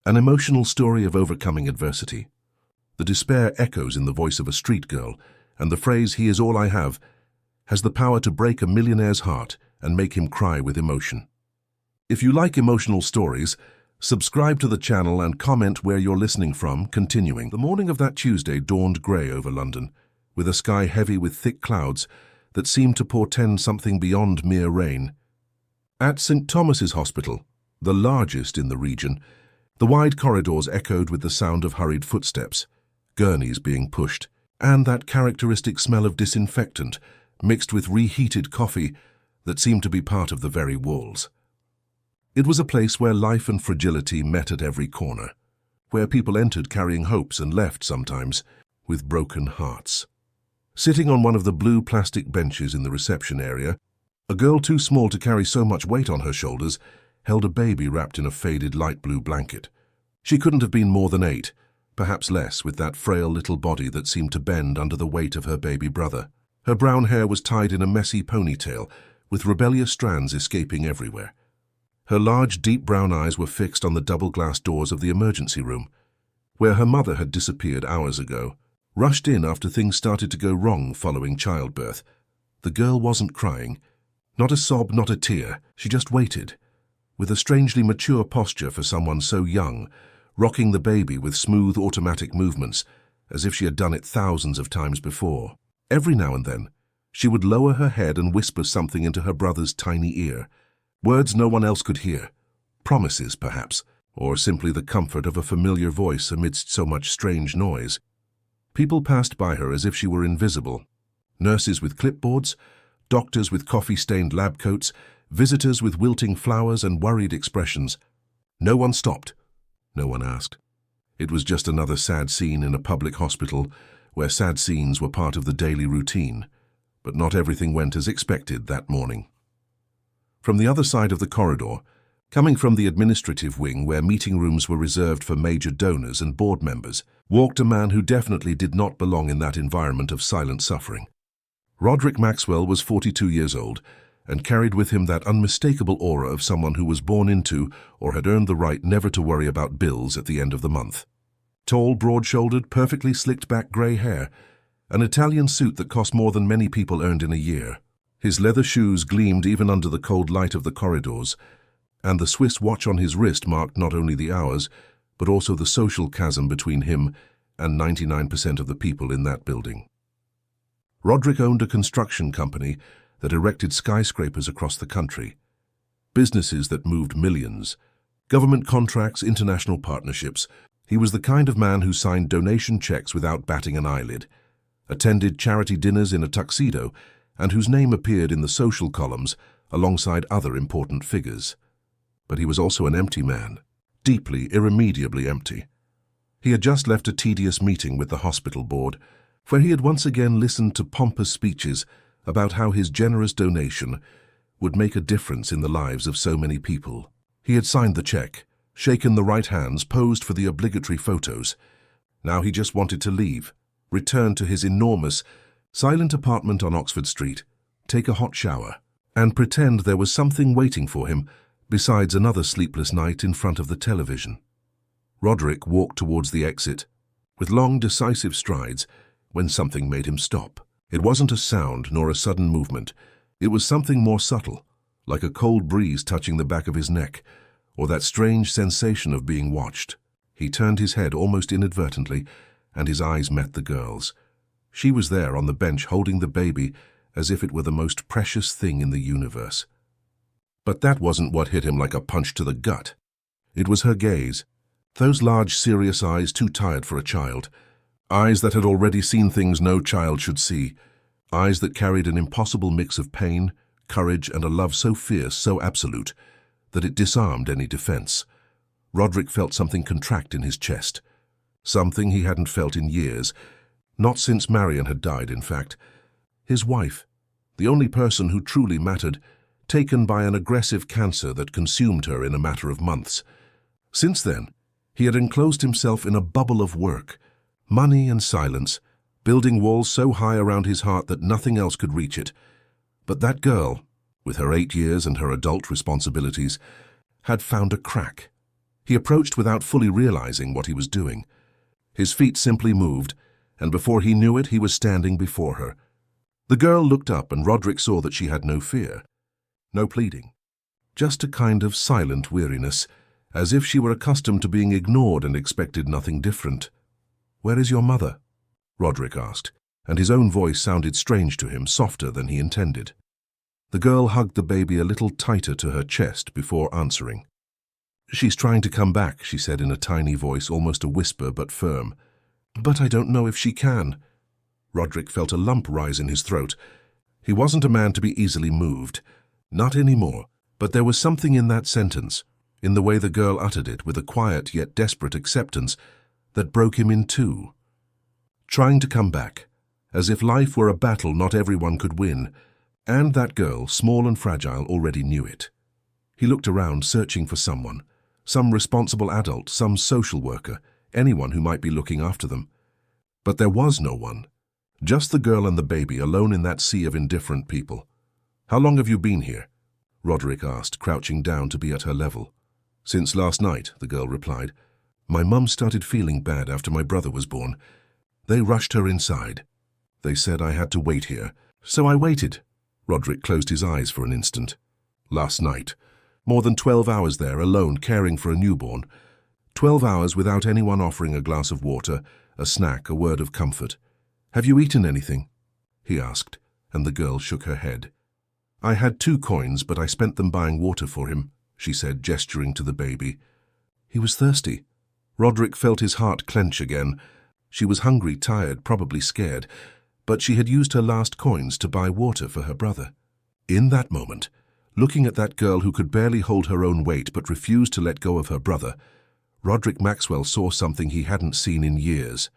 An emotional story of overcoming adversity. The despair echoes in the voice of a street girl, and the phrase, "He is all I have," has the power to break a millionaire's heart and make him cry with emotion. If you like emotional stories, subscribe to the channel and comment where you're listening from. Continuing. The morning of that Tuesday dawned grey over London, with a sky heavy with thick clouds that seemed to portend something beyond mere rain. At St. Thomas's Hospital, the largest in the region, the wide corridors echoed with the sound of hurried footsteps, gurneys being pushed, and that characteristic smell of disinfectant mixed with reheated coffee that seemed to be part of the very walls. It was a place where life and fragility met at every corner, where people entered carrying hopes and left, sometimes, with broken hearts. Sitting on one of the blue plastic benches in the reception area, a girl too small to carry so much weight on her shoulders held a baby wrapped in a faded light blue blanket. She couldn't have been more than 8, perhaps less, with that frail little body that seemed to bend under the weight of her baby brother. Her brown hair was tied in a messy ponytail, with rebellious strands escaping everywhere. Her large, deep brown eyes were fixed on the double-glass doors of the emergency room, where her mother had disappeared hours ago, rushed in after things started to go wrong following childbirth. The girl wasn't crying, not a sob, not a tear. She just waited, with a strangely mature posture for someone so young, rocking the baby with smooth automatic movements, as if she had done it thousands of times before. Every now and then, she would lower her head and whisper something into her brother's tiny ear, words no one else could hear, promises perhaps, or simply the comfort of a familiar voice amidst so much strange noise. People passed by her as if she were invisible. Nurses with clipboards, doctors with coffee-stained lab coats, visitors with wilting flowers and worried expressions. No one stopped. No one asked. It was just another sad scene in a public hospital, where sad scenes were part of the daily routine. But not everything went as expected that morning. From the other side of the corridor, coming from the administrative wing where meeting rooms were reserved for major donors and board members, walked a man who definitely did not belong in that environment of silent suffering. Roderick Maxwell was 42 years old and carried with him that unmistakable aura of someone who was born into or had earned the right never to worry about bills at the end of the month. Tall, broad-shouldered, perfectly slicked-back grey hair, an Italian suit that cost more than many people earned in a year. His leather shoes gleamed even under the cold light of the corridors, and the Swiss watch on his wrist marked not only the hours, but also the social chasm between him and 99% of the people in that building. Roderick owned a construction company that erected skyscrapers across the country, businesses that moved millions, government contracts, international partnerships. He was the kind of man who signed donation checks without batting an eyelid, attended charity dinners in a tuxedo, and whose name appeared in the social columns alongside other important figures. But he was also an empty man, deeply, irremediably empty. He had just left a tedious meeting with the hospital board, where he had once again listened to pompous speeches about how his generous donation would make a difference in the lives of so many people. He had signed the check, shaken the right hands, posed for the obligatory photos. Now he just wanted to leave, return to his enormous, silent apartment on Oxford Street, take a hot shower, and pretend there was something waiting for him besides another sleepless night in front of the television. Roderick walked towards the exit, with long, decisive strides, when something made him stop. It wasn't a sound nor a sudden movement. It was something more subtle, like a cold breeze touching the back of his neck, or that strange sensation of being watched. He turned his head almost inadvertently, and his eyes met the girl's. She was there on the bench holding the baby as if it were the most precious thing in the universe. But that wasn't what hit him like a punch to the gut. It was her gaze, those large, serious eyes too tired for a child, eyes that had already seen things no child should see, eyes that carried an impossible mix of pain, courage, and a love so fierce, so absolute, that it disarmed any defense. Roderick felt something contract in his chest, something he hadn't felt in years, not since Marion had died, in fact. His wife, the only person who truly mattered, taken by an aggressive cancer that consumed her in a matter of months. Since then, he had enclosed himself in a bubble of work, money and silence, building walls so high around his heart that nothing else could reach it. But that girl, with her 8 years and her adult responsibilities, had found a crack. He approached without fully realizing what he was doing. His feet simply moved, and before he knew it, he was standing before her. The girl looked up, and Roderick saw that she had no fear, no pleading, just a kind of silent weariness, as if she were accustomed to being ignored and expected nothing different. "Where is your mother?" Roderick asked, and his own voice sounded strange to him, softer than he intended. The girl hugged the baby a little tighter to her chest before answering. "She's trying to come back," she said in a tiny voice, almost a whisper but firm. "But I don't know if she can." Roderick felt a lump rise in his throat. He wasn't a man to be easily moved. Not anymore. But there was something in that sentence, in the way the girl uttered it with a quiet yet desperate acceptance, that broke him in two. Trying to come back, as if life were a battle not everyone could win, and that girl, small and fragile, already knew it. He looked around, searching for someone, some responsible adult, some social worker, anyone who might be looking after them. But there was no one. Just the girl and the baby, alone in that sea of indifferent people. "How long have you been here?" Roderick asked, crouching down to be at her level. "Since last night," the girl replied. "My mum started feeling bad after my brother was born. They rushed her inside. They said I had to wait here, so I waited." Roderick closed his eyes for an instant. "Last night. More than 12 hours there, alone, caring for a newborn. 12 hours without anyone offering a glass of water, a snack, a word of comfort. Have you eaten anything?" he asked, and the girl shook her head. "I had 2 coins, but I spent them buying water for him," she said, gesturing to the baby. He was thirsty. Roderick felt his heart clench again. She was hungry, tired, probably scared, but she had used her last coins to buy water for her brother. In that moment, looking at that girl who could barely hold her own weight but refused to let go of her brother, Roderick Maxwell saw something he hadn't seen in years.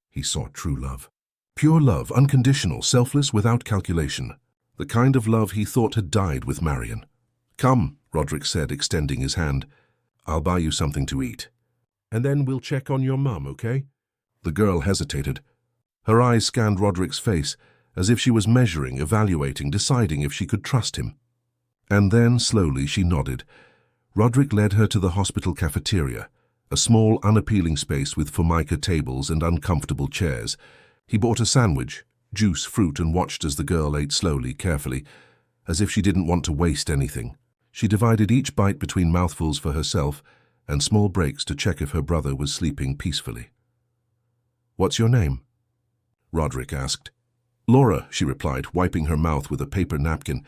He saw true love. Pure love, unconditional, selfless, without calculation. The kind of love he thought had died with Marion. "Come," Roderick said, extending his hand. "I'll buy you something to eat. And then we'll check on your mum, okay?" The girl hesitated. Her eyes scanned Roderick's face, as if she was measuring, evaluating, deciding if she could trust him. And then, slowly, she nodded. Roderick led her to the hospital cafeteria, a small, unappealing space with formica tables and uncomfortable chairs. He bought a sandwich, juice, fruit, and watched as the girl ate slowly, carefully, as if she didn't want to waste anything. She divided each bite between mouthfuls for herself and small breaks to check if her brother was sleeping peacefully. "What's your name?" Roderick asked. "Laura," she replied, wiping her mouth with a paper napkin.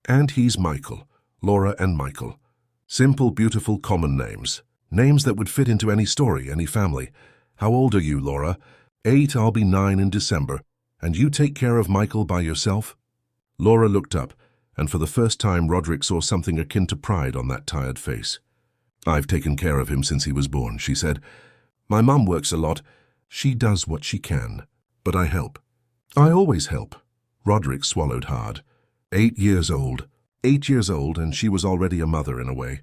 "And he's Michael. Laura and Michael. Simple, beautiful, common names. Names that would fit into any story, any family. How old are you, Laura?" 8, I'll be 9 in December. "And you take care of Michael by yourself?" Laura looked up, and for the first time Roderick saw something akin to pride on that tired face. "I've taken care of him since he was born," she said. "My mum works a lot. She does what she can. But I help. I always help." Roderick swallowed hard. 8 years old. 8 years old, and she was already a mother in a way.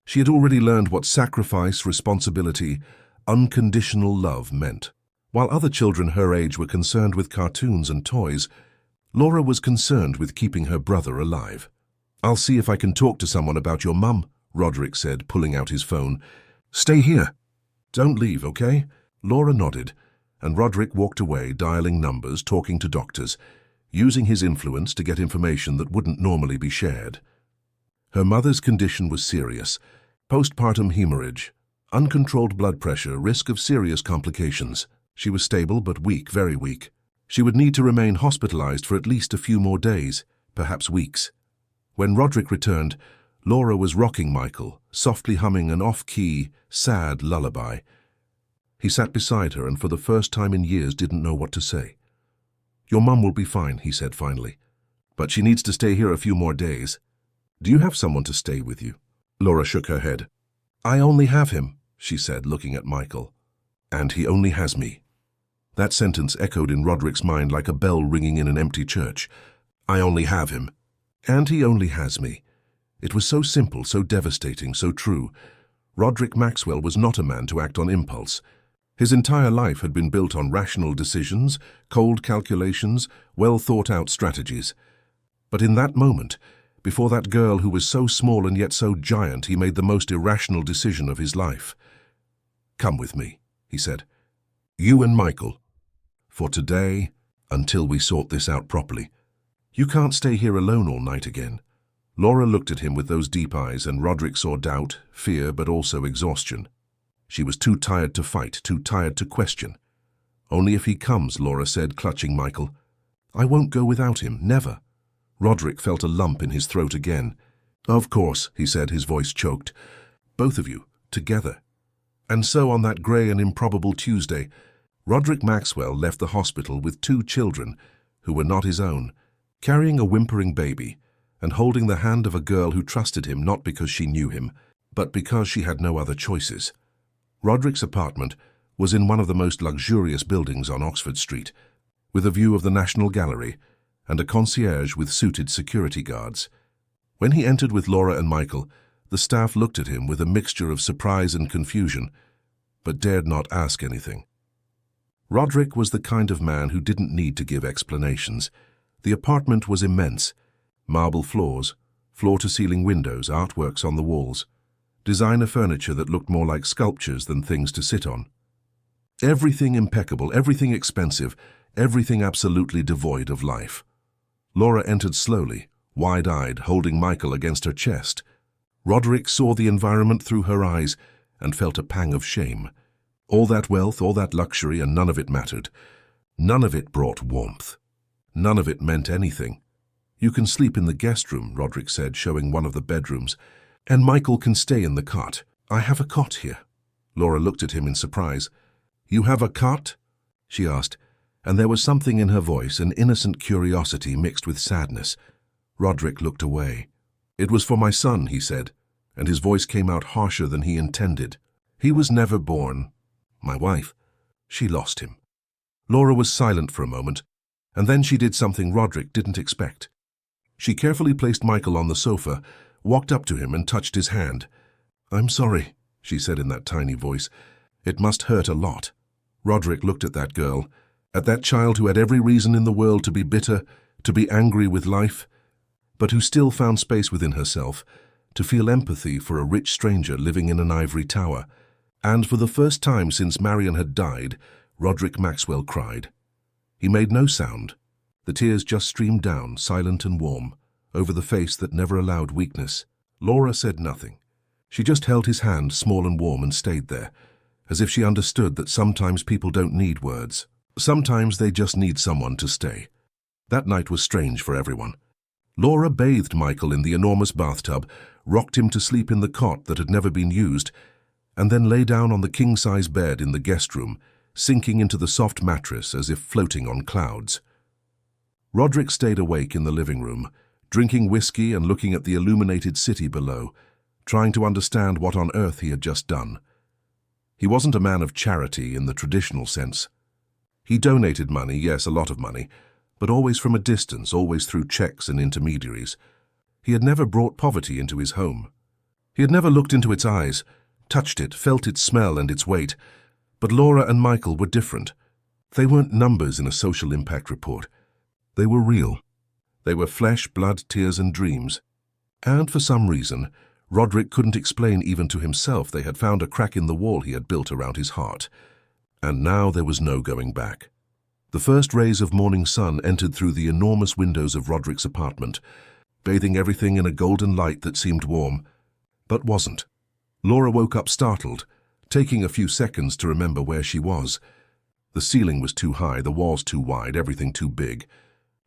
She had already learned what sacrifice, responsibility, unconditional love meant. While other children her age were concerned with cartoons and toys, Laura was concerned with keeping her brother alive. "I'll see if I can talk to someone about your mum," Roderick said, pulling out his phone. "Stay here. Don't leave, okay?" Laura nodded, and Roderick walked away, dialing numbers, talking to doctors, using his influence to get information that wouldn't normally be shared. Her mother's condition was serious. Postpartum hemorrhage, uncontrolled blood pressure, risk of serious complications. She was stable but weak, very weak. She would need to remain hospitalized for at least a few more days, perhaps weeks. When Roderick returned, Laura was rocking Michael, softly humming an off-key, sad lullaby. He sat beside her and for the first time in years didn't know what to say. "Your mum will be fine," he said finally. "But she needs to stay here a few more days. Do you have someone to stay with you?" Laura shook her head. "I only have him," she said, looking at Michael. "And he only has me." That sentence echoed in Roderick's mind like a bell ringing in an empty church. "I only have him. And he only has me." It was so simple, so devastating, so true. Roderick Maxwell was not a man to act on impulse. His entire life had been built on rational decisions, cold calculations, well-thought-out strategies. But in that moment, Before that girl who was so small and yet so giant, he made the most irrational decision of his life. "Come with me," he said. "You and Michael. For today, until we sort this out properly. You can't stay here alone all night again." Laura looked at him with those deep eyes, and Roderick saw doubt, fear, but also exhaustion. She was too tired to fight, too tired to question. "Only if he comes," Laura said, clutching Michael. "I won't go without him, never." Roderick felt a lump in his throat again. "Of course," he said, his voice choked. "Both of you, together." And so on that grey and improbable Tuesday, Roderick Maxwell left the hospital with 2 children who were not his own, carrying a whimpering baby and holding the hand of a girl who trusted him not because she knew him, but because she had no other choices. Roderick's apartment was in one of the most luxurious buildings on Oxford Street, with a view of the National Gallery and a concierge with suited security guards. When he entered with Laura and Michael, the staff looked at him with a mixture of surprise and confusion, but dared not ask anything. Roderick was the kind of man who didn't need to give explanations. The apartment was immense. Marble floors, floor-to-ceiling windows, artworks on the walls, designer furniture that looked more like sculptures than things to sit on. Everything impeccable, everything expensive, everything absolutely devoid of life. Laura entered slowly, wide-eyed, holding Michael against her chest. Roderick saw the environment through her eyes and felt a pang of shame. All that wealth, all that luxury, and none of it mattered. None of it brought warmth. None of it meant anything. "You can sleep in the guest room," Roderick said, showing one of the bedrooms. "And Michael can stay in the cot. I have a cot here." Laura looked at him in surprise. "You have a cot?" she asked, and there was something in her voice, an innocent curiosity mixed with sadness. Roderick looked away. "It was for my son," he said, and his voice came out harsher than he intended. "He was never born. My wife, she lost him." Laura was silent for a moment, and then she did something Roderick didn't expect. She carefully placed Michael on the sofa, walked up to him and touched his hand. "I'm sorry," she said in that tiny voice. "It must hurt a lot." Roderick looked at that girl, at that child who had every reason in the world to be bitter, to be angry with life, but who still found space within herself to feel empathy for a rich stranger living in an ivory tower. And for the first time since Marion had died, Roderick Maxwell cried. He made no sound. The tears just streamed down, silent and warm, over the face that never allowed weakness. Laura said nothing. She just held his hand, small and warm, and stayed there, as if she understood that sometimes people don't need words. Sometimes they just need someone to stay. That night was strange for everyone. Laura bathed Michael in the enormous bathtub, rocked him to sleep in the cot that had never been used, and then lay down on the king-size bed in the guest room, sinking into the soft mattress as if floating on clouds. Roderick stayed awake in the living room, drinking whiskey and looking at the illuminated city below, trying to understand what on earth he had just done. He wasn't a man of charity in the traditional sense. He donated money, yes, a lot of money, but always from a distance, always through checks and intermediaries. He had never brought poverty into his home. He had never looked into its eyes, touched it, felt its smell and its weight. But Laura and Michael were different. They weren't numbers in a social impact report. They were real. They were flesh, blood, tears, and dreams. And for some reason, Roderick couldn't explain even to himself, they had found a crack in the wall he had built around his heart. And now there was no going back. The first rays of morning sun entered through the enormous windows of Roderick's apartment, bathing everything in a golden light that seemed warm, but wasn't. Laura woke up startled, taking a few seconds to remember where she was. The ceiling was too high, the walls too wide, everything too big.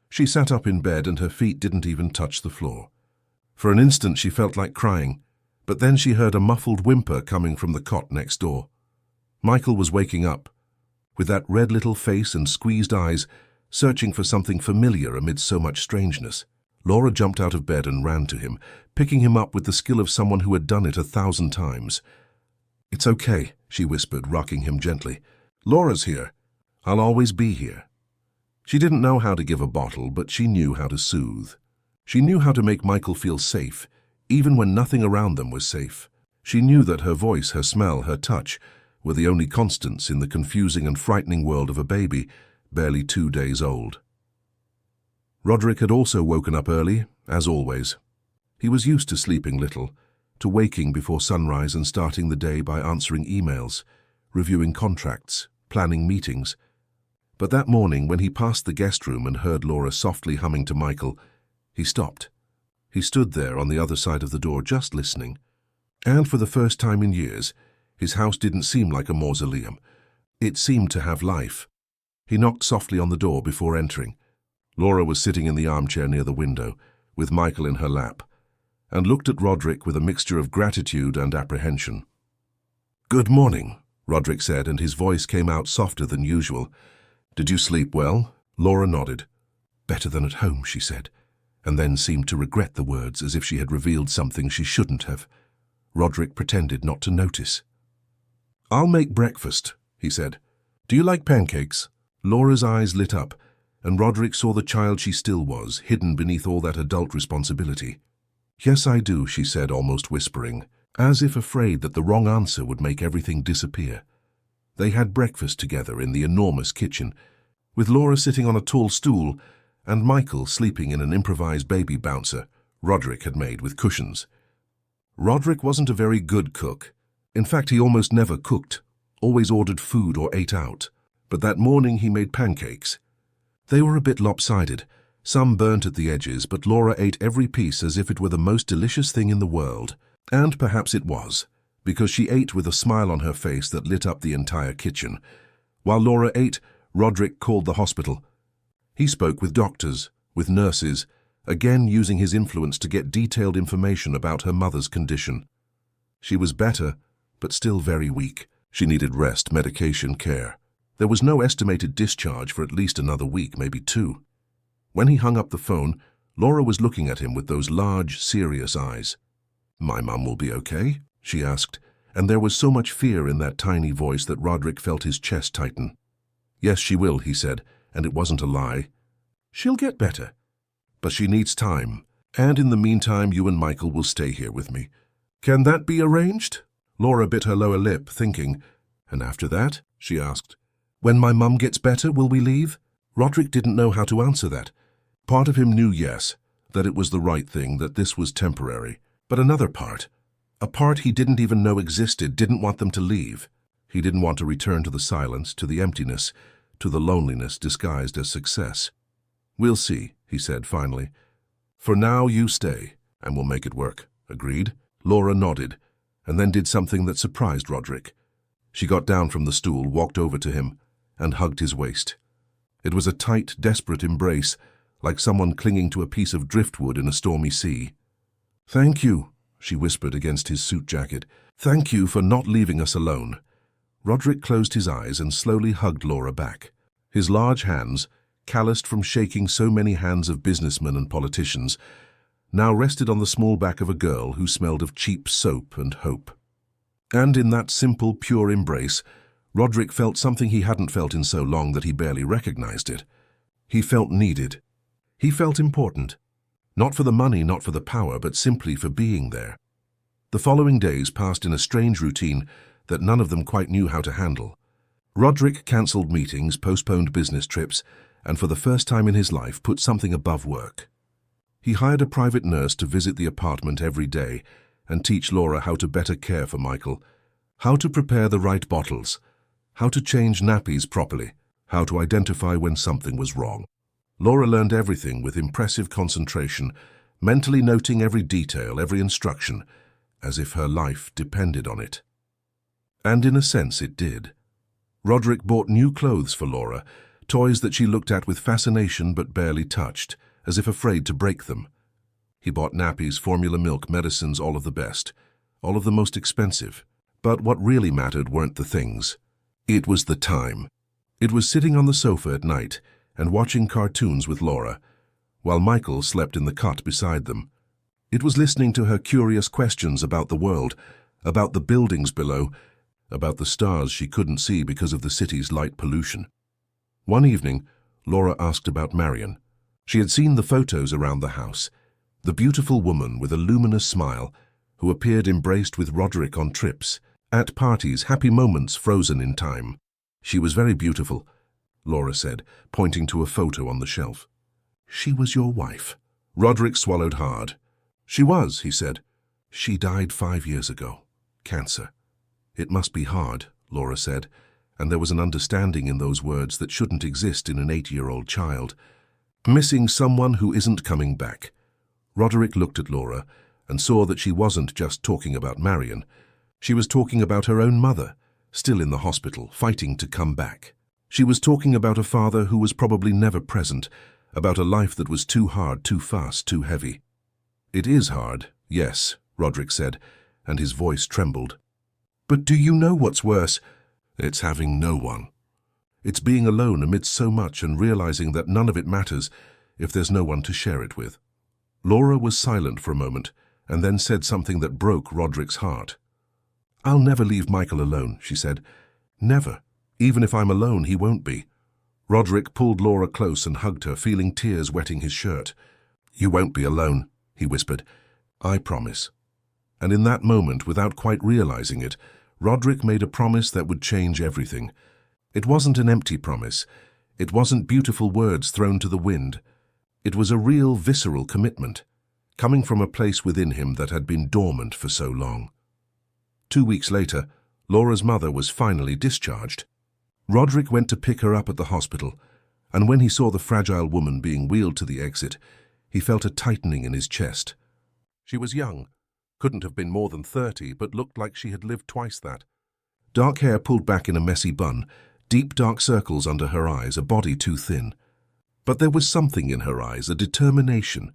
She sat up in bed and her feet didn't even touch the floor. For an instant she felt like crying, but then she heard a muffled whimper coming from the cot next door. Michael was waking up, with that red little face and squeezed eyes, searching for something familiar amid so much strangeness. Laura jumped out of bed and ran to him, picking him up with the skill of someone who had done it 1,000 times. "It's okay," she whispered, rocking him gently. "Laura's here. I'll always be here." She didn't know how to give a bottle, but she knew how to soothe. She knew how to make Michael feel safe, even when nothing around them was safe. She knew that her voice, her smell, her touch were the only constants in the confusing and frightening world of a baby barely 2 days old. Roderick had also woken up early, as always. He was used to sleeping little, to waking before sunrise and starting the day by answering emails, reviewing contracts, planning meetings. But that morning, when he passed the guest room and heard Laura softly humming to Michael, he stopped. He stood there on the other side of the door, just listening. And for the first time in years, his house didn't seem like a mausoleum. It seemed to have life. He knocked softly on the door before entering. Laura was sitting in the armchair near the window, with Michael in her lap, and looked at Roderick with a mixture of gratitude and apprehension. "Good morning," Roderick said, and his voice came out softer than usual. "Did you sleep well?" Laura nodded. "Better than at home," she said, and then seemed to regret the words as if she had revealed something she shouldn't have. Roderick pretended not to notice. "I'll make breakfast," he said. "Do you like pancakes?" Laura's eyes lit up, and Roderick saw the child she still was, hidden beneath all that adult responsibility. "Yes, I do," she said, almost whispering, as if afraid that the wrong answer would make everything disappear. They had breakfast together in the enormous kitchen, with Laura sitting on a tall stool and Michael sleeping in an improvised baby bouncer Roderick had made with cushions. Roderick wasn't a very good cook. In fact, he almost never cooked, always ordered food or ate out. But that morning he made pancakes. They were a bit lopsided, some burnt at the edges, but Laura ate every piece as if it were the most delicious thing in the world. And perhaps it was, because she ate with a smile on her face that lit up the entire kitchen. While Laura ate, Roderick called the hospital. He spoke with doctors, with nurses, again using his influence to get detailed information about her mother's condition. She was better, but still very weak. She needed rest, medication, care. There was no estimated discharge for at least another week, maybe 2. When he hung up the phone, Laura was looking at him with those large, serious eyes. "My mum will be okay?" she asked, and there was so much fear in that tiny voice that Roderick felt his chest tighten. "Yes, she will," he said, and it wasn't a lie. "She'll get better. But she needs time, and in the meantime you and Michael will stay here with me. Can that be arranged?" Laura bit her lower lip, thinking. "And after that?" she asked. "When my mum gets better, will we leave?" Roderick didn't know how to answer that. Part of him knew yes, that it was the right thing, that this was temporary. But another part, a part he didn't even know existed, didn't want them to leave. He didn't want to return to the silence, to the emptiness, to the loneliness disguised as success. "We'll see," he said finally. "For now, you stay, and we'll make it work." "Agreed?" Laura nodded, and then did something that surprised Roderick. She got down from the stool, walked over to him, and hugged his waist. It was a tight, desperate embrace, like someone clinging to a piece of driftwood in a stormy sea. "Thank you," she whispered against his suit jacket. "Thank you for not leaving us alone." Roderick closed his eyes and slowly hugged Laura back. His large hands, calloused from shaking so many hands of businessmen and politicians, now rested on the small back of a girl who smelled of cheap soap and hope. And in that simple, pure embrace, Roderick felt something he hadn't felt in so long that he barely recognized it. He felt needed. He felt important. Not for the money, not for the power, but simply for being there. The following days passed in a strange routine that none of them quite knew how to handle. Roderick cancelled meetings, postponed business trips, and for the first time in his life put something above work. He hired a private nurse to visit the apartment every day and teach Laura how to better care for Michael, how to prepare the right bottles, how to change nappies properly, how to identify when something was wrong. Laura learned everything with impressive concentration, mentally noting every detail, every instruction, as if her life depended on it. And in a sense it did. Roderick bought new clothes for Laura, toys that she looked at with fascination but barely touched, as if afraid to break them. He bought nappies, formula milk, medicines, all of the best, all of the most expensive. But what really mattered weren't the things. It was the time. It was sitting on the sofa at night and watching cartoons with Laura, while Michael slept in the cot beside them. It was listening to her curious questions about the world, about the buildings below, about the stars she couldn't see because of the city's light pollution. One evening, Laura asked about Marion. She had seen the photos around the house, the beautiful woman with a luminous smile who appeared embraced with Roderick on trips, at parties, happy moments frozen in time. "She was very beautiful," Laura said, pointing to a photo on the shelf. "She was your wife." Roderick swallowed hard. She was, he said. She died 5 years ago. Cancer. It must be hard, Laura said, and there was an understanding in those words that shouldn't exist in an 8-year-old child. Missing someone who isn't coming back. Roderick looked at Laura and saw that she wasn't just talking about Marion. She was talking about her own mother, still in the hospital, fighting to come back. She was talking about a father who was probably never present, about a life that was too hard, too fast, too heavy. It is hard, yes, Roderick said, and his voice trembled. But do you know what's worse? It's having no one. It's being alone amidst so much and realizing that none of it matters if there's no one to share it with. Laura was silent for a moment and then said something that broke Roderick's heart. I'll never leave Michael alone, she said. Never. Even if I'm alone, he won't be. Roderick pulled Laura close and hugged her, feeling tears wetting his shirt. You won't be alone, he whispered. I promise. And in that moment, without quite realizing it, Roderick made a promise that would change everything. It wasn't an empty promise. It wasn't beautiful words thrown to the wind. It was a real, visceral commitment, coming from a place within him that had been dormant for so long. 2 weeks later, Laura's mother was finally discharged. Roderick went to pick her up at the hospital, and when he saw the fragile woman being wheeled to the exit, he felt a tightening in his chest. She was young, couldn't have been more than 30, but looked like she had lived twice that. Dark hair pulled back in a messy bun, deep dark circles under her eyes, a body too thin. But there was something in her eyes, a determination,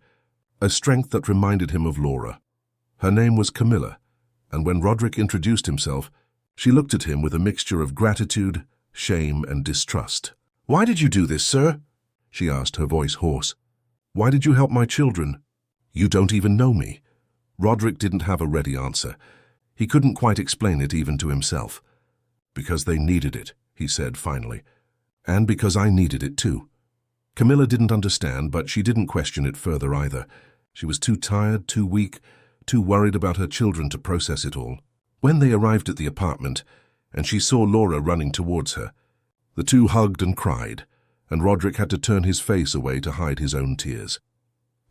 a strength that reminded him of Laura. Her name was Camilla, and when Roderick introduced himself, she looked at him with a mixture of gratitude, shame, and distrust. Why did you do this, sir? She asked, her voice hoarse. Why did you help my children? You don't even know me. Roderick didn't have a ready answer. He couldn't quite explain it even to himself. Because they needed it, he said finally. And because I needed it too. Camilla didn't understand, but she didn't question it further either. She was too tired, too weak, too worried about her children to process it all. When they arrived at the apartment, and she saw Laura running towards her, the two hugged and cried, and Roderick had to turn his face away to hide his own tears.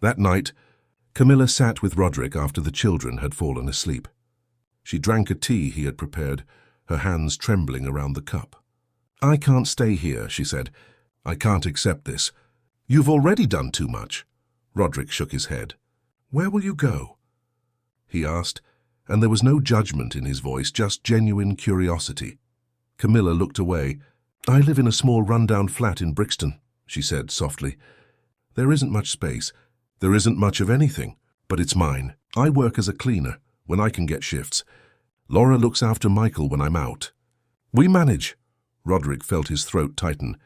That night, Camilla sat with Roderick after the children had fallen asleep. She drank a tea he had prepared, her hands trembling around the cup. I can't stay here, she said. I can't accept this. You've already done too much. Roderick shook his head. Where will you go? He asked, and there was no judgment in his voice, just genuine curiosity. Camilla looked away. I live in a small rundown flat in Brixton, she said softly. There isn't much space. There isn't much of anything, but it's mine. I work as a cleaner when I can get shifts. Laura looks after Michael when I'm out. We manage. Roderick felt his throat tighten.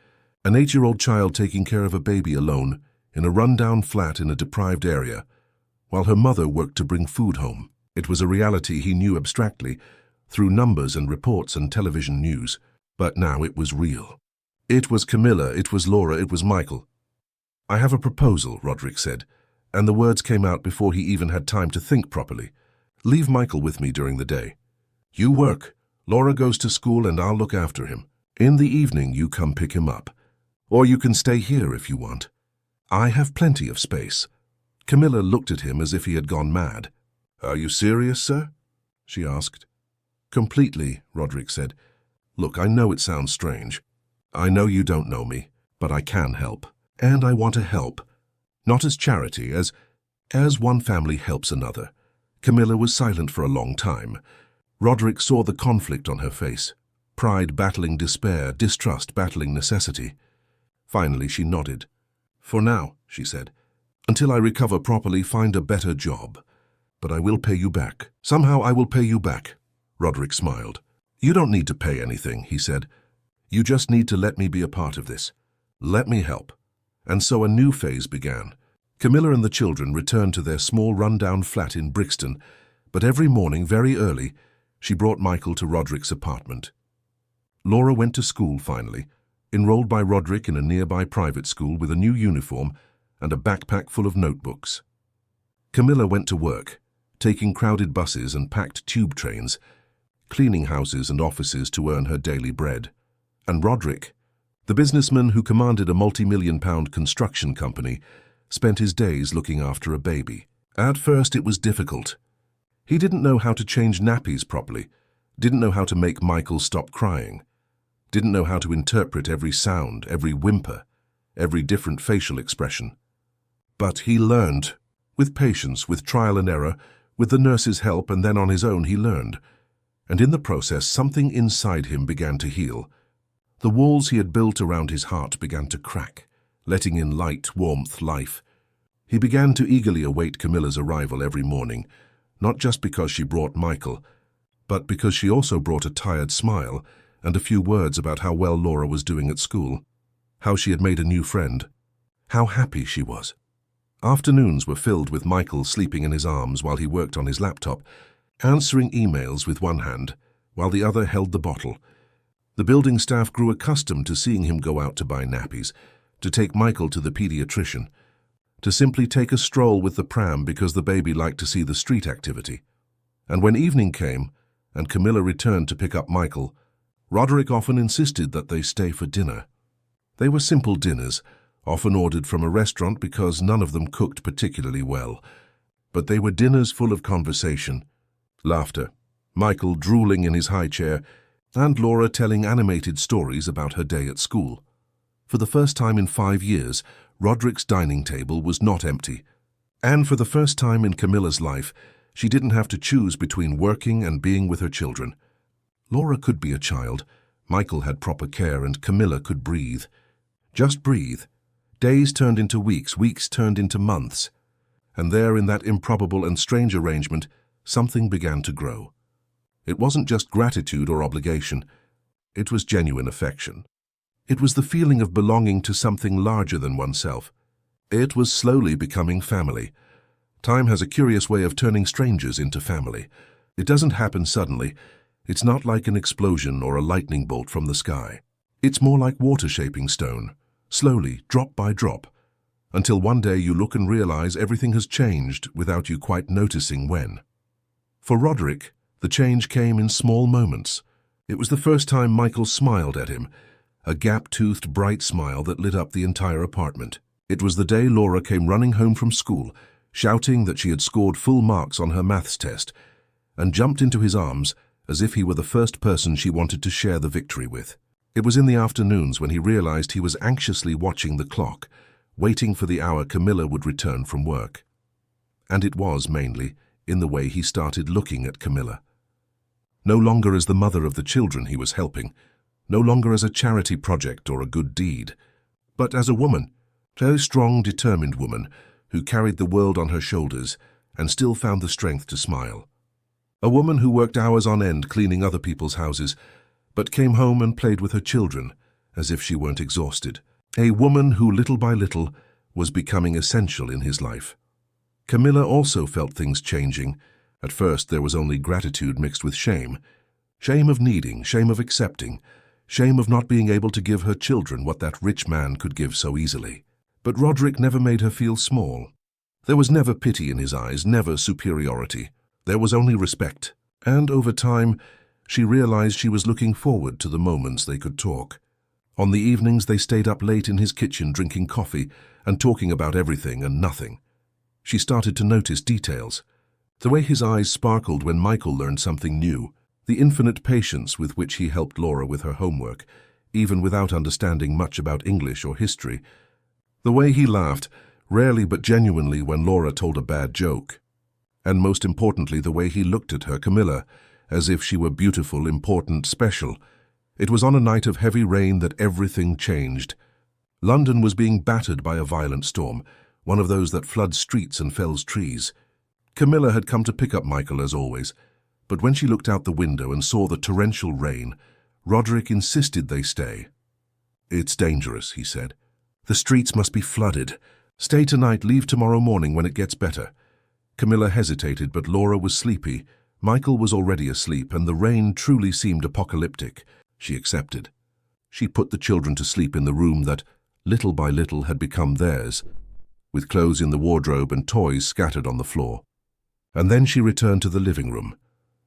An 8-year-old child taking care of a baby alone in a rundown flat in a deprived area, while her mother worked to bring food home. It was a reality he knew abstractly, through numbers and reports and television news, but now it was real. It was Camilla, it was Laura, it was Michael. I have a proposal, Roderick said, and the words came out before he even had time to think properly. Leave Michael with me during the day. You work. Laura goes to school and I'll look after him. In the evening you come pick him up. Or you can stay here if you want. I have plenty of space. Camilla looked at him as if he had gone mad. Are you serious, sir? She asked. Completely, Roderick said. Look, I know it sounds strange. I know you don't know me, but I can help. And I want to help. Not as charity, as one family helps another. Camilla was silent for a long time. Roderick saw the conflict on her face. Pride battling despair, distrust battling necessity. Finally, she nodded. For now, she said. Until I recover properly, find a better job. But I will pay you back. Somehow I will pay you back. Roderick smiled. You don't need to pay anything, he said. You just need to let me be a part of this. Let me help. And so a new phase began. Camilla and the children returned to their small rundown flat in Brixton, but every morning, very early, she brought Michael to Roderick's apartment. Laura went to school finally, enrolled by Roderick in a nearby private school with a new uniform and a backpack full of notebooks. Camilla went to work, taking crowded buses and packed tube trains, cleaning houses and offices to earn her daily bread. And Roderick, the businessman who commanded a multi-million-pound construction company, spent his days looking after a baby. At first it was difficult. He didn't know how to change nappies properly, didn't know how to make Michael stop crying, didn't know how to interpret every sound, every whimper, every different facial expression. But he learned. With patience, with trial and error, with the nurse's help, and then on his own he learned. And in the process, something inside him began to heal. The walls he had built around his heart began to crack, letting in light, warmth, life. He began to eagerly await Camilla's arrival every morning, not just because she brought Michael, but because she also brought a tired smile and a few words about how well Laura was doing at school, how she had made a new friend, how happy she was. Afternoons were filled with Michael sleeping in his arms while he worked on his laptop, answering emails with one hand while the other held the bottle. The building staff grew accustomed to seeing him go out to buy nappies, to take Michael to the pediatrician, to simply take a stroll with the pram because the baby liked to see the street activity. And when evening came and Camilla returned to pick up Michael, Roderick often insisted that they stay for dinner. They were simple dinners, often ordered from a restaurant because none of them cooked particularly well. But they were dinners full of conversation, laughter, Michael drooling in his high chair, and Laura telling animated stories about her day at school. For the first time in 5 years, Roderick's dining table was not empty. And for the first time in Camilla's life, she didn't have to choose between working and being with her children. Laura could be a child, Michael had proper care, and Camilla could breathe. Just breathe. Days turned into weeks, weeks turned into months. And there, in that improbable and strange arrangement, something began to grow. It wasn't just gratitude or obligation. It was genuine affection. It was the feeling of belonging to something larger than oneself. It was slowly becoming family. Time has a curious way of turning strangers into family. It doesn't happen suddenly. It's not like an explosion or a lightning bolt from the sky. It's more like water shaping stone, slowly, drop by drop, until one day you look and realize everything has changed without you quite noticing when. For Roderick, the change came in small moments. It was the first time Michael smiled at him, a gap-toothed, bright smile that lit up the entire apartment. It was the day Laura came running home from school, shouting that she had scored full marks on her maths test, and jumped into his arms as if he were the first person she wanted to share the victory with. It was in the afternoons when he realized he was anxiously watching the clock, waiting for the hour Camilla would return from work. And it was, mainly, in the way he started looking at Camilla. No longer as the mother of the children he was helping, no longer as a charity project or a good deed, but as a woman, a strong, determined woman who carried the world on her shoulders and still found the strength to smile. A woman who worked hours on end cleaning other people's houses, but came home and played with her children, as if she weren't exhausted. A woman who, little by little, was becoming essential in his life. Camilla also felt things changing. At first there was only gratitude mixed with shame. Shame of needing, shame of accepting, shame of not being able to give her children what that rich man could give so easily. But Roderick never made her feel small. There was never pity in his eyes, never superiority. There was only respect. And over time, she realized she was looking forward to the moments they could talk. On the evenings they stayed up late in his kitchen drinking coffee and talking about everything and nothing. She started to notice details. The way his eyes sparkled when Michael learned something new, the infinite patience with which he helped Laura with her homework, even without understanding much about English or history. The way he laughed, rarely but genuinely, when Laura told a bad joke. And most importantly, the way he looked at her, Camilla, as if she were beautiful, important, special. It was on a night of heavy rain that everything changed. London was being battered by a violent storm, one of those that floods streets and fells trees. Camilla had come to pick up Michael as always, but when she looked out the window and saw the torrential rain, Roderick insisted they stay. "It's dangerous," he said. "The streets must be flooded. Stay tonight, leave tomorrow morning when it gets better." Camilla hesitated, but Laura was sleepy. Michael was already asleep, and the rain truly seemed apocalyptic. She accepted. She put the children to sleep in the room that, little by little, had become theirs, with clothes in the wardrobe and toys scattered on the floor. And then she returned to the living room,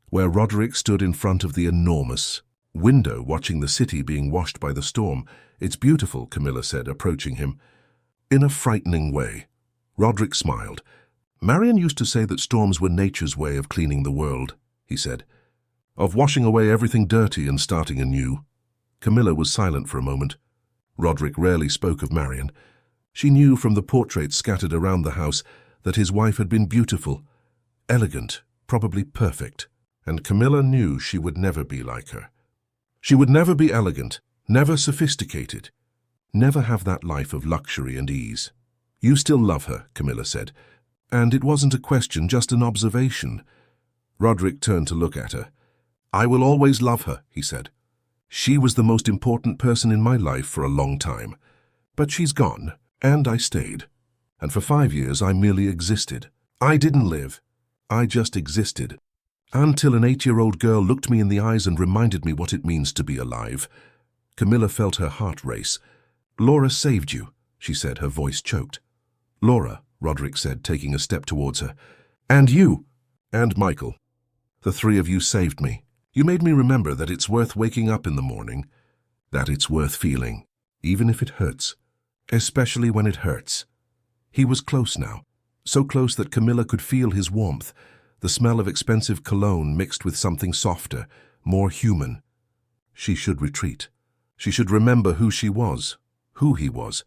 where Roderick stood in front of the enormous window watching the city being washed by the storm. "It's beautiful," Camilla said, approaching him. In a frightening way. Roderick smiled. Marion used to say that storms were nature's way of cleaning the world, he said, of washing away everything dirty and starting anew. Camilla was silent for a moment. Roderick rarely spoke of Marion. She knew from the portraits scattered around the house that his wife had been beautiful, elegant, probably perfect, and Camilla knew she would never be like her. She would never be elegant, never sophisticated, never have that life of luxury and ease. You still love her, Camilla said, and it wasn't a question, just an observation. Roderick turned to look at her. I will always love her, he said. She was the most important person in my life for a long time. But she's gone, and I stayed. And for 5 years I merely existed. I didn't live. I just existed. Until an 8-year-old girl looked me in the eyes and reminded me what it means to be alive. Camilla felt her heart race. Laura saved you, she said, her voice choked. Laura, Roderick said, taking a step towards her. And you. And Michael. The 3 of you saved me. You made me remember that it's worth waking up in the morning, that it's worth feeling, even if it hurts, especially when it hurts. He was close now, so close that Camilla could feel his warmth, the smell of expensive cologne mixed with something softer, more human. She should retreat. She should remember who she was, who he was,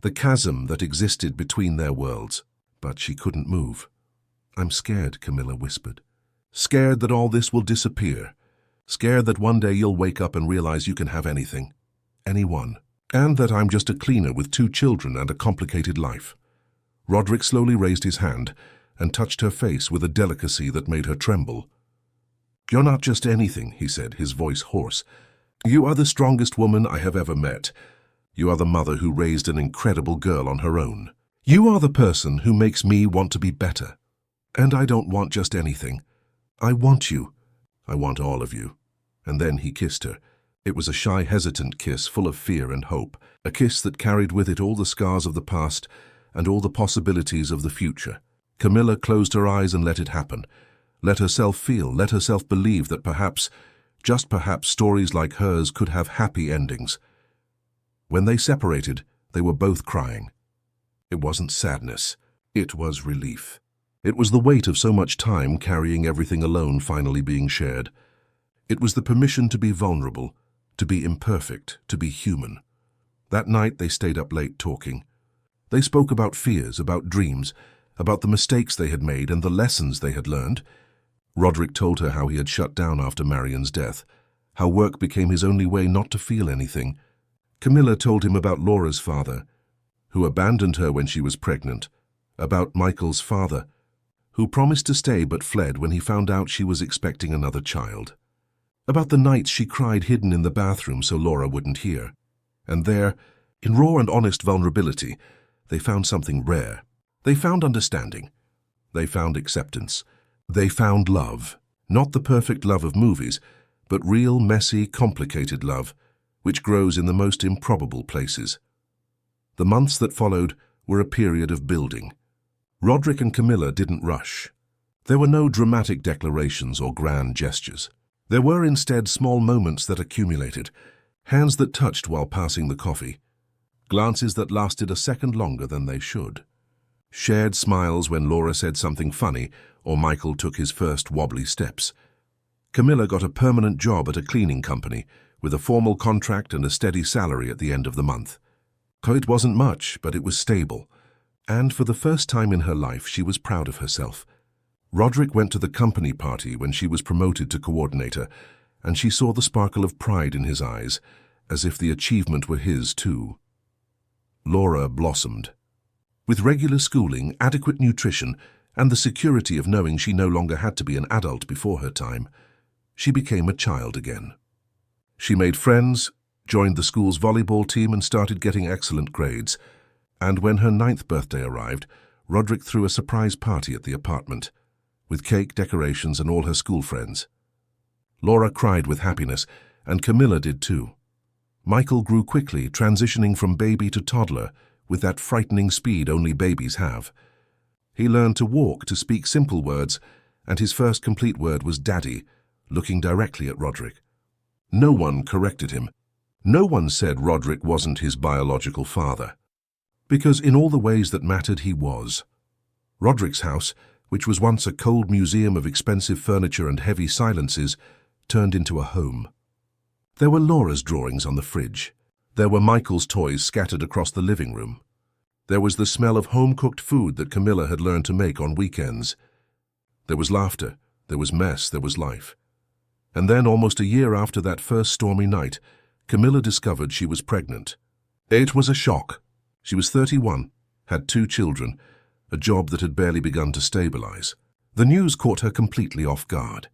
the chasm that existed between their worlds. But she couldn't move. I'm scared, Camilla whispered. Scared that all this will disappear. Scared that one day you'll wake up and realize you can have anything, anyone, and that I'm just a cleaner with 2 children and a complicated life. Roderick slowly raised his hand and touched her face with a delicacy that made her tremble. You're not just anything, he said, his voice hoarse. You are the strongest woman I have ever met. You are the mother who raised an incredible girl on her own. You are the person who makes me want to be better. And I don't want just anything. I want you. I want all of you. And then he kissed her. It was a shy, hesitant kiss full of fear and hope, a kiss that carried with it all the scars of the past and all the possibilities of the future. Camilla closed her eyes and let it happen. Let herself feel, let herself believe that perhaps, just perhaps, stories like hers could have happy endings. When they separated, they were both crying. It wasn't sadness. It was relief. It was the weight of so much time carrying everything alone finally being shared. It was the permission to be vulnerable, to be imperfect, to be human. That night they stayed up late talking. They spoke about fears, about dreams, about the mistakes they had made and the lessons they had learned. Roderick told her how he had shut down after Marion's death, how work became his only way not to feel anything. Camilla told him about Laura's father, who abandoned her when she was pregnant, about Michael's father, who promised to stay but fled when he found out she was expecting another child. About the nights she cried hidden in the bathroom so Laura wouldn't hear. And there, in raw and honest vulnerability, they found something rare. They found understanding. They found acceptance. They found love. Not the perfect love of movies, but real, messy, complicated love, which grows in the most improbable places. The months that followed were a period of building. Roderick and Camilla didn't rush. There were no dramatic declarations or grand gestures. There were instead small moments that accumulated, hands that touched while passing the coffee, glances that lasted a second longer than they should, shared smiles when Laura said something funny or Michael took his first wobbly steps. Camilla got a permanent job at a cleaning company with a formal contract and a steady salary at the end of the month. It wasn't much, but it was stable. And for the first time in her life, she was proud of herself. Roderick went to the company party when she was promoted to coordinator, and she saw the sparkle of pride in his eyes, as if the achievement were his too. Laura blossomed. With regular schooling, adequate nutrition, and the security of knowing she no longer had to be an adult before her time, she became a child again. She made friends, joined the school's volleyball team, and started getting excellent grades. And when her 9th birthday arrived, Roderick threw a surprise party at the apartment, with cake, decorations, and all her school friends. Laura cried with happiness, and Camilla did too. Michael grew quickly, transitioning from baby to toddler, with that frightening speed only babies have. He learned to walk, to speak simple words, and his first complete word was Daddy, looking directly at Roderick. No one corrected him. No one said Roderick wasn't his biological father. Because in all the ways that mattered, he was. Roderick's house, which was once a cold museum of expensive furniture and heavy silences, turned into a home. There were Laura's drawings on the fridge. There were Michael's toys scattered across the living room. There was the smell of home-cooked food that Camilla had learned to make on weekends. There was laughter, there was mess, there was life. And then, almost a year after that first stormy night, Camilla discovered she was pregnant. It was a shock. She was 31, had 2 children, a job that had barely begun to stabilize. The news caught her completely off guard.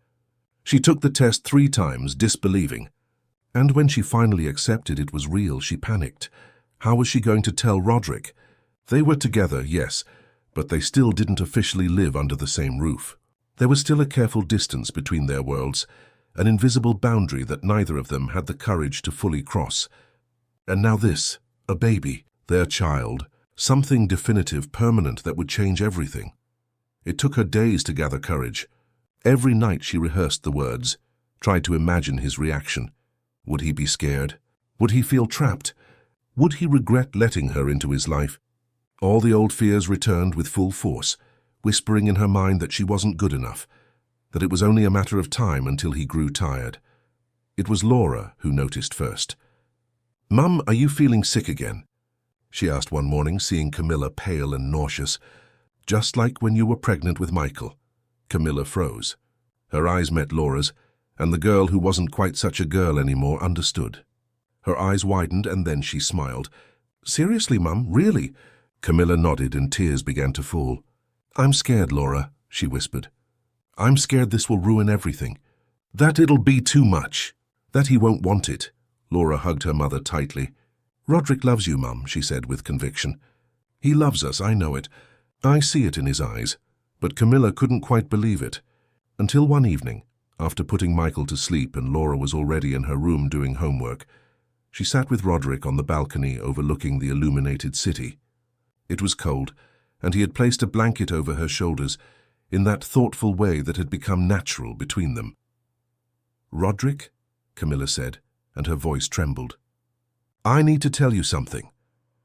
She took the test 3 times, disbelieving. And when she finally accepted it was real, she panicked. How was she going to tell Roderick? They were together, yes, but they still didn't officially live under the same roof. There was still a careful distance between their worlds, an invisible boundary that neither of them had the courage to fully cross. And now this, a baby, their child, something definitive, permanent that would change everything. It took her days to gather courage. Every night she rehearsed the words, tried to imagine his reaction. Would he be scared? Would he feel trapped? Would he regret letting her into his life? All the old fears returned with full force, whispering in her mind that she wasn't good enough, that it was only a matter of time until he grew tired. It was Laura who noticed first. "Mum, are you feeling sick again?" she asked one morning, seeing Camilla pale and nauseous. "Just like when you were pregnant with Michael." Camilla froze. Her eyes met Laura's, and the girl who wasn't quite such a girl anymore understood. Her eyes widened and then she smiled. "Seriously, Mum, really?" Camilla nodded and tears began to fall. "I'm scared, Laura," she whispered. "I'm scared this will ruin everything. That it'll be too much. That he won't want it." Laura hugged her mother tightly. "Roderick loves you, Mum," she said with conviction. "He loves us, I know it. I see it in his eyes." But Camilla couldn't quite believe it. Until one evening, after putting Michael to sleep and Laura was already in her room doing homework, she sat with Roderick on the balcony overlooking the illuminated city. It was cold, and he had placed a blanket over her shoulders in that thoughtful way that had become natural between them. "Roderick," Camilla said, and her voice trembled. "I need to tell you something."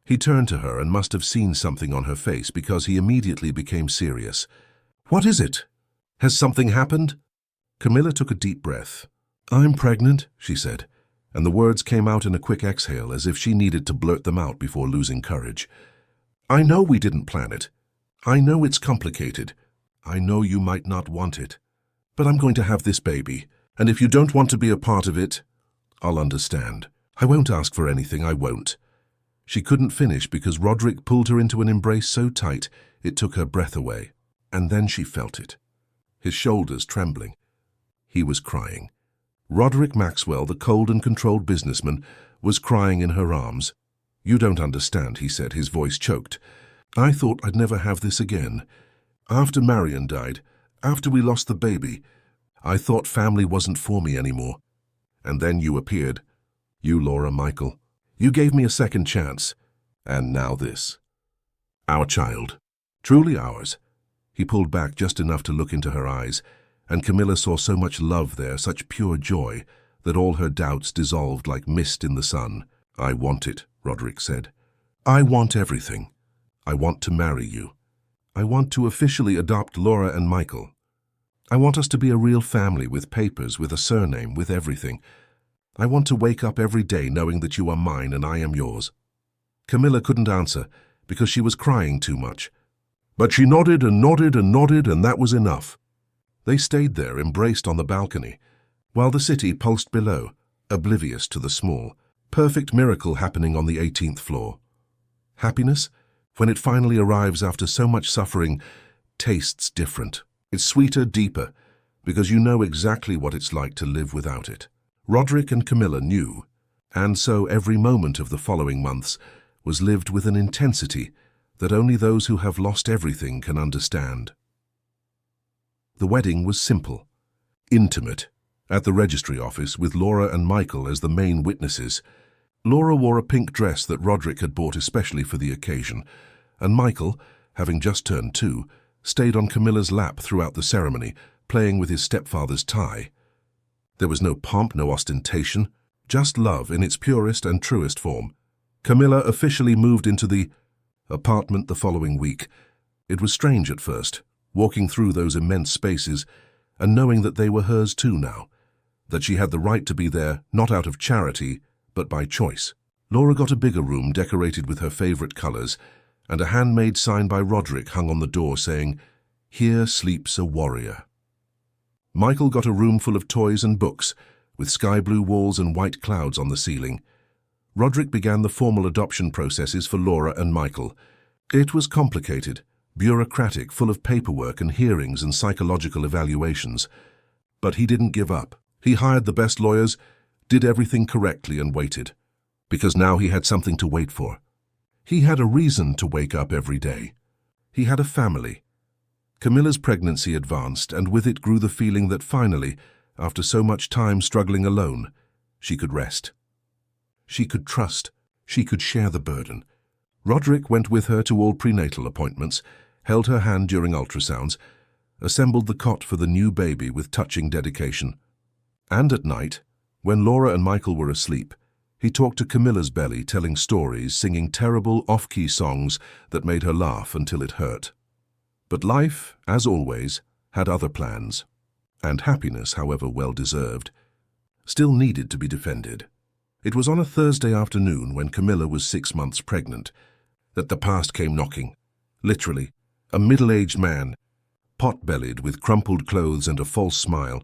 He turned to her and must have seen something on her face because he immediately became serious. "What is it? Has something happened?" Camilla took a deep breath. "I'm pregnant," she said, and the words came out in a quick exhale as if she needed to blurt them out before losing courage. "I know we didn't plan it. I know it's complicated. I know you might not want it. But I'm going to have this baby, and if you don't want to be a part of it, I'll understand. I won't ask for anything, I won't." She couldn't finish because Roderick pulled her into an embrace so tight it took her breath away. And then she felt it. His shoulders trembling. He was crying. Roderick Maxwell, the cold and controlled businessman, was crying in her arms. "You don't understand," he said, his voice choked. "I thought I'd never have this again. After Marion died, after we lost the baby, I thought family wasn't for me anymore. And then you appeared. You, Laura, Michael. You gave me a second chance. And now this. Our child. Truly ours." He pulled back just enough to look into her eyes, and Camilla saw so much love there, such pure joy, that all her doubts dissolved like mist in the sun. "I want it," Roderick said. "I want everything. I want to marry you. I want to officially adopt Laura and Michael. I want us to be a real family with papers, with a surname, with everything. I want to wake up every day knowing that you are mine and I am yours." Camilla couldn't answer because she was crying too much. But she nodded and nodded and nodded, and that was enough. They stayed there, embraced on the balcony, while the city pulsed below, oblivious to the small, perfect miracle happening on the 18th floor. Happiness, when it finally arrives after so much suffering, tastes different. It's sweeter, deeper, because you know exactly what it's like to live without it. Roderick and Camilla knew, and so every moment of the following months was lived with an intensity that only those who have lost everything can understand. The wedding was simple, intimate, at the registry office with Laura and Michael as the main witnesses. Laura wore a pink dress that Roderick had bought especially for the occasion, and Michael, having just turned 2, stayed on Camilla's lap throughout the ceremony, playing with his stepfather's tie. There was no pomp, no ostentation, just love in its purest and truest form. Camilla officially moved into the apartment the following week. It was strange at first, walking through those immense spaces and knowing that they were hers too now, that she had the right to be there not out of charity, but by choice. Laura got a bigger room decorated with her favorite colors, and a handmade sign by Roderick hung on the door saying, "Here sleeps a warrior." Michael got a room full of toys and books, with sky blue walls and white clouds on the ceiling. Roderick began the formal adoption processes for Laura and Michael. It was complicated, bureaucratic, full of paperwork and hearings and psychological evaluations. But he didn't give up. He hired the best lawyers, did everything correctly and waited. Because now he had something to wait for. He had a reason to wake up every day. He had a family. Camilla's pregnancy advanced, and with it grew the feeling that finally, after so much time struggling alone, she could rest. She could trust. She could share the burden. Roderick went with her to all prenatal appointments, held her hand during ultrasounds, assembled the cot for the new baby with touching dedication. And at night, when Laura and Michael were asleep, he talked to Camilla's belly, telling stories, singing terrible off-key songs that made her laugh until it hurt. But life, as always, had other plans, and happiness, however well-deserved, still needed to be defended. It was on a Thursday afternoon when Camilla was 6 months pregnant that the past came knocking. Literally, a middle-aged man, pot-bellied with crumpled clothes and a false smile,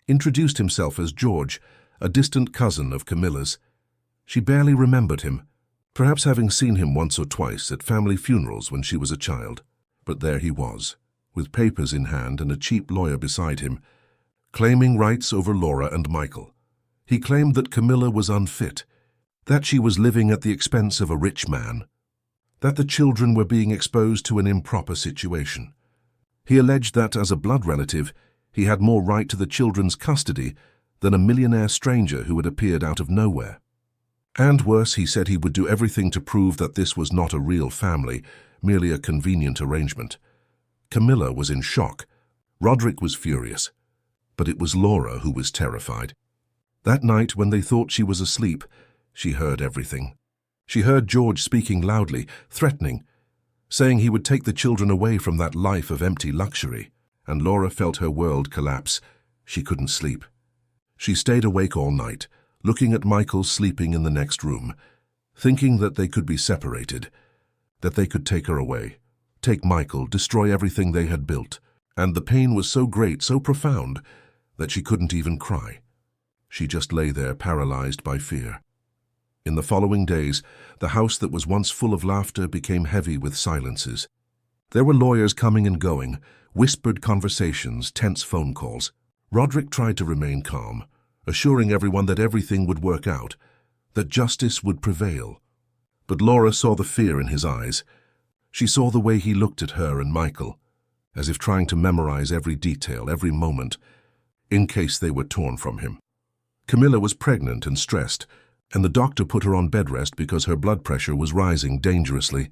introduced himself as George, a distant cousin of Camilla's. She barely remembered him, perhaps having seen him once or twice at family funerals when she was a child. But there he was, with papers in hand and a cheap lawyer beside him, claiming rights over Laura and Michael. He claimed that Camilla was unfit, that she was living at the expense of a rich man, that the children were being exposed to an improper situation. He alleged that, as a blood relative, he had more right to the children's custody than a millionaire stranger who had appeared out of nowhere. And worse, he said he would do everything to prove that this was not a real family, merely a convenient arrangement. Camilla was in shock. Roderick was furious. But it was Laura who was terrified. That night, when they thought she was asleep, she heard everything. She heard George speaking loudly, threatening, saying he would take the children away from that life of empty luxury. And Laura felt her world collapse. She couldn't sleep. She stayed awake all night, looking at Michael sleeping in the next room, thinking that they could be separated, that they could take her away, take Michael, destroy everything they had built. And the pain was so great, so profound, that she couldn't even cry. She just lay there, paralyzed by fear. In the following days, the house that was once full of laughter became heavy with silences. There were lawyers coming and going, whispered conversations, tense phone calls. Roderick tried to remain calm, assuring everyone that everything would work out, that justice would prevail. But Laura saw the fear in his eyes. She saw the way he looked at her and Michael, as if trying to memorize every detail, every moment, in case they were torn from him. Camilla was pregnant and stressed, and the doctor put her on bed rest because her blood pressure was rising dangerously.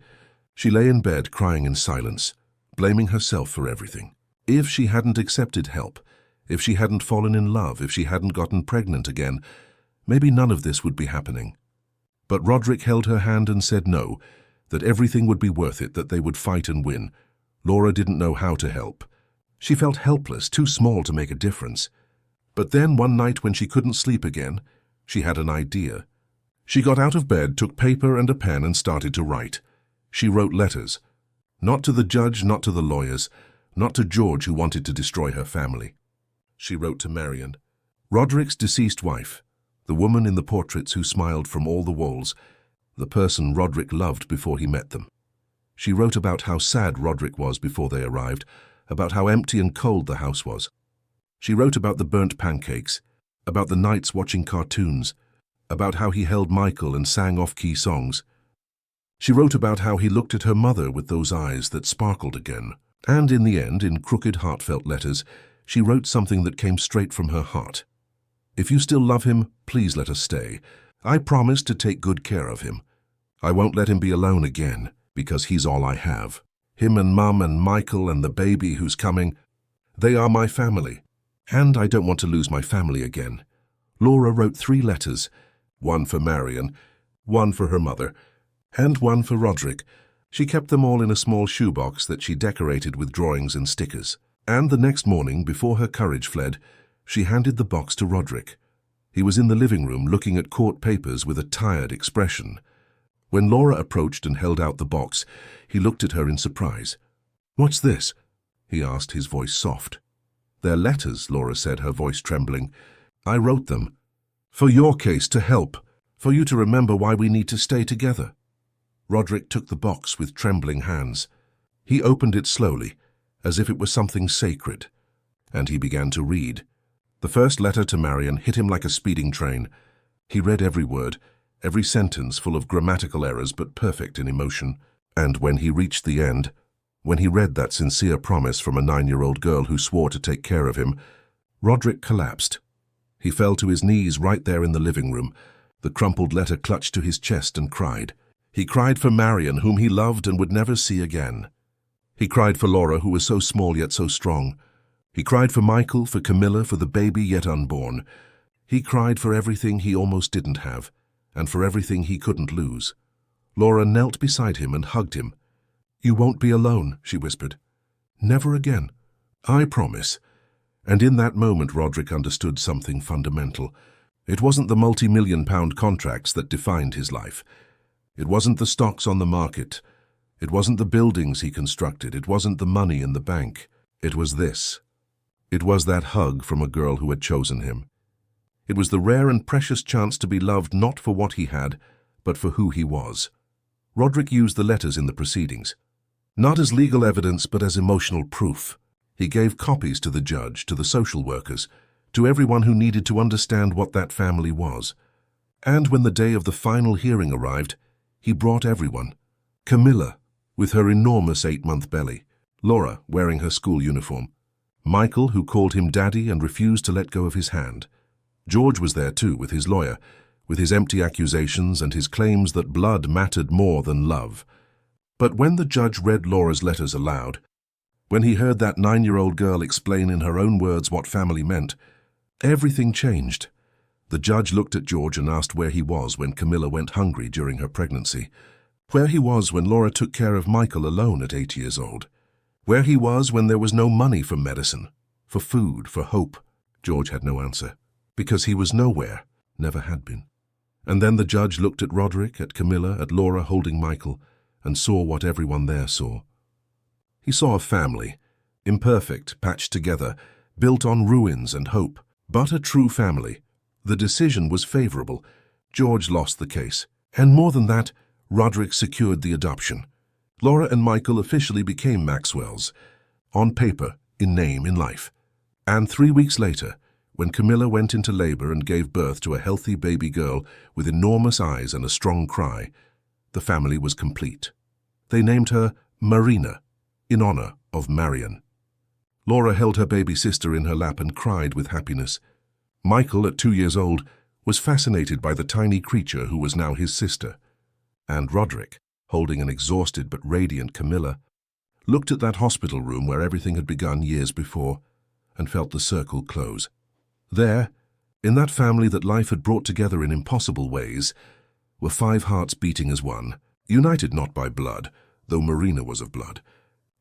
She lay in bed crying in silence, blaming herself for everything. If she hadn't accepted help, if she hadn't fallen in love, if she hadn't gotten pregnant again, maybe none of this would be happening. But Roderick held her hand and said no, that everything would be worth it, that they would fight and win. Laura didn't know how to help. She felt helpless, too small to make a difference. But then one night when she couldn't sleep again, she had an idea. She got out of bed, took paper and a pen and started to write. She wrote letters. Not to the judge, not to the lawyers, not to George who wanted to destroy her family. She wrote to Marion, Roderick's deceased wife, the woman in the portraits who smiled from all the walls, the person Roderick loved before he met them. She wrote about how sad Roderick was before they arrived, about how empty and cold the house was. She wrote about the burnt pancakes, about the nights watching cartoons, about how he held Michael and sang off-key songs. She wrote about how he looked at her mother with those eyes that sparkled again. And in the end, in crooked, heartfelt letters, she wrote something that came straight from her heart. If you still love him, please let us stay. I promise to take good care of him. I won't let him be alone again, because he's all I have. Him and Mum and Michael and the baby who's coming, they are my family. And I don't want to lose my family again. Laura wrote 3 letters, one for Marion, one for her mother, and one for Roderick. She kept them all in a small shoebox that she decorated with drawings and stickers. And the next morning, before her courage fled, she handed the box to Roderick. He was in the living room looking at court papers with a tired expression. When Laura approached and held out the box, he looked at her in surprise. "What's this?" he asked, his voice soft. "They're letters," Laura said, her voice trembling. "I wrote them. For your case, to help. For you to remember why we need to stay together." Roderick took the box with trembling hands. He opened it slowly, as if it were something sacred, and he began to read. The first letter to Marion hit him like a speeding train. He read every word, every sentence full of grammatical errors but perfect in emotion. And when he reached the end, when he read that sincere promise from a 9-year-old girl who swore to take care of him, Roderick collapsed. He fell to his knees right there in the living room, the crumpled letter clutched to his chest, and cried. He cried for Marion, whom he loved and would never see again. He cried for Laura, who was so small yet so strong. He cried for Michael, for Camilla, for the baby yet unborn. He cried for everything he almost didn't have, and for everything he couldn't lose. Laura knelt beside him and hugged him. "You won't be alone," she whispered. "Never again. I promise." And in that moment, Roderick understood something fundamental. It wasn't the multi-million-pound contracts that defined his life. It wasn't the stocks on the market. It wasn't the buildings he constructed. It wasn't the money in the bank. It was this. It was that hug from a girl who had chosen him. It was the rare and precious chance to be loved not for what he had, but for who he was. Roderick used the letters in the proceedings, not as legal evidence but as emotional proof. He gave copies to the judge, to the social workers, to everyone who needed to understand what that family was. And when the day of the final hearing arrived, he brought everyone. Camilla, with her enormous 8-month belly. Laura, wearing her school uniform. Michael, who called him Daddy and refused to let go of his hand. George was there too, with his lawyer, with his empty accusations and his claims that blood mattered more than love. But when the judge read Laura's letters aloud, when he heard that 9-year-old girl explain in her own words what family meant, everything changed. The judge looked at George and asked where he was when Camilla went hungry during her pregnancy, where he was when Laura took care of Michael alone at 8 years old, where he was when there was no money for medicine, for food, for hope. George had no answer, because he was nowhere, never had been. And then the judge looked at Roderick, at Camilla, at Laura holding Michael, and saw what everyone there saw. He saw a family, imperfect, patched together, built on ruins and hope, but a true family. The decision was favorable. George lost the case. And more than that, Roderick secured the adoption. Laura and Michael officially became Maxwell's, on paper, in name, in life. And 3 weeks later, when Camilla went into labor and gave birth to a healthy baby girl with enormous eyes and a strong cry, the family was complete. They named her Marina, in honor of Marion. Laura held her baby sister in her lap and cried with happiness. Michael, at 2 years old, was fascinated by the tiny creature who was now his sister. And Roderick, holding an exhausted but radiant Camilla, looked at that hospital room where everything had begun years before and felt the circle close. There, in that family that life had brought together in impossible ways, were 5 hearts beating as one, united not by blood, though Marina was of blood,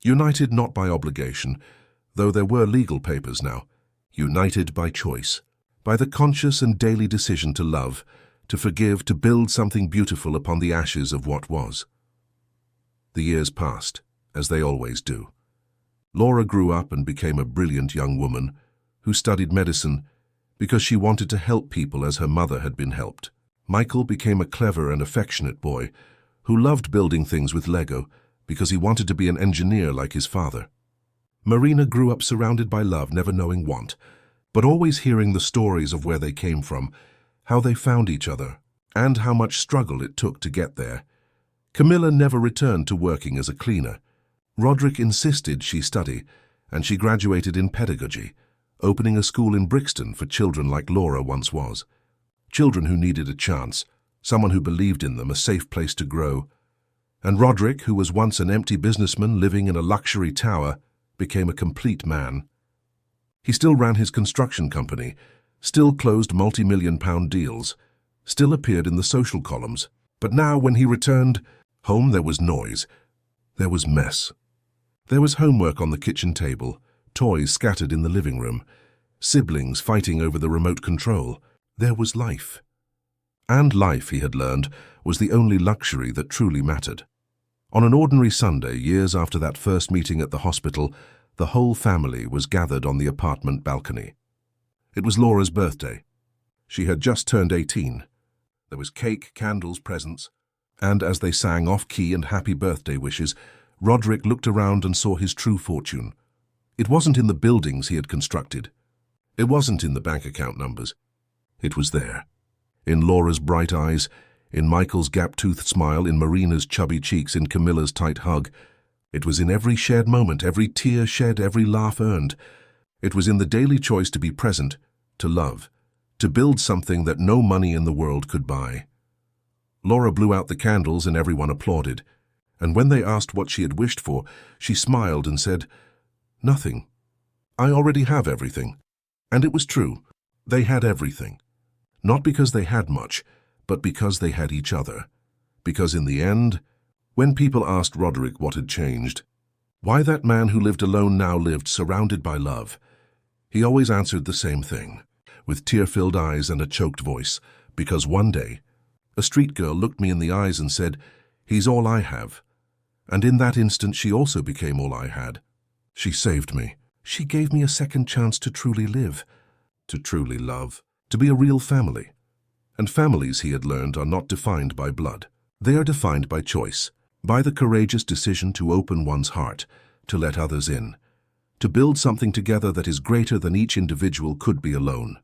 united not by obligation, though there were legal papers now, united by choice, by the conscious and daily decision to love, to forgive, to build something beautiful upon the ashes of what was. The years passed, as they always do. Laura grew up and became a brilliant young woman who studied medicine because she wanted to help people as her mother had been helped. Michael became a clever and affectionate boy who loved building things with Lego because he wanted to be an engineer like his father. Marina grew up surrounded by love, never knowing want, but always hearing the stories of where they came from, how they found each other, and how much struggle it took to get there. Camilla never returned to working as a cleaner. Roderick insisted she study, and she graduated in pedagogy, opening a school in Brixton for children like Laura once was. Children who needed a chance, someone who believed in them, a safe place to grow. And Roderick, who was once an empty businessman living in a luxury tower, became a complete man. He still ran his construction company, still closed multi-million-pound deals, still appeared in the social columns. But now, when he returned home, there was noise. There was mess. There was homework on the kitchen table, toys scattered in the living room, siblings fighting over the remote control. There was life. And life, he had learned, was the only luxury that truly mattered. On an ordinary Sunday, years after that first meeting at the hospital, the whole family was gathered on the apartment balcony. It was Laura's birthday. She had just turned 18. There was cake, candles, presents, and as they sang off-key and happy birthday wishes, Roderick looked around and saw his true fortune. It wasn't in the buildings he had constructed. It wasn't in the bank account numbers. It was there. In Laura's bright eyes, in Michael's gap-toothed smile, in Marina's chubby cheeks, in Camilla's tight hug. It was in every shared moment, every tear shed, every laugh earned. It was in the daily choice to be present, to love, to build something that no money in the world could buy. Laura blew out the candles and everyone applauded. And when they asked what she had wished for, she smiled and said, "Nothing. I already have everything." And it was true. They had everything. Not because they had much, but because they had each other. Because in the end, when people asked Roderick what had changed, why that man who lived alone now lived surrounded by love, he always answered the same thing, with tear-filled eyes and a choked voice, because one day, a street girl looked me in the eyes and said, "He's all I have." And in that instant she also became all I had. She saved me. She gave me a second chance to truly live, to truly love, to be a real family. And families, he had learned, are not defined by blood. They are defined by choice, by the courageous decision to open one's heart, to let others in, to build something together that is greater than each individual could be alone.